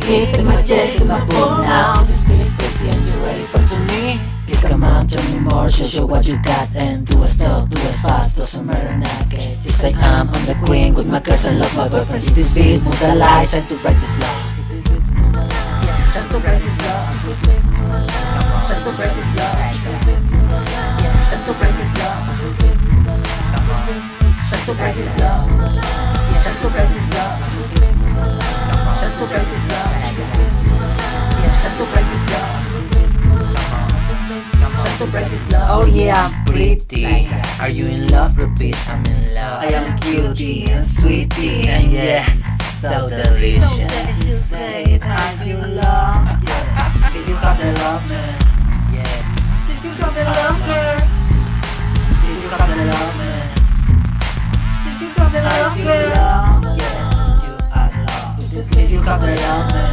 kick in my chest and my phone now. This feeling crazy and you're ready for to me. Just come on, tell me more, show what you got. And do as tough, do as fast, doesn't matter not get. Yes I am the queen, with my girls and love my boyfriend. Hit this beat, move the light, shine to bright this love. Shine to bright this love. Shine to bright this love. Shine to bright this love. Shine to bright this love. Shine to bright this love. Shine to bright this love. Shine to bright this love. Shine to bright this love. Oh yeah, I'm pretty. Are you in love? Repeat, I'm in love. I am cutie and sweetie, and yes, so delicious. You say, are you love? Yeah. Did you got the love, man? Yes. Did you got the love, girl? Did you got the love, man? Did you got the love, girl? Yes, you are love. Did you got the love, man?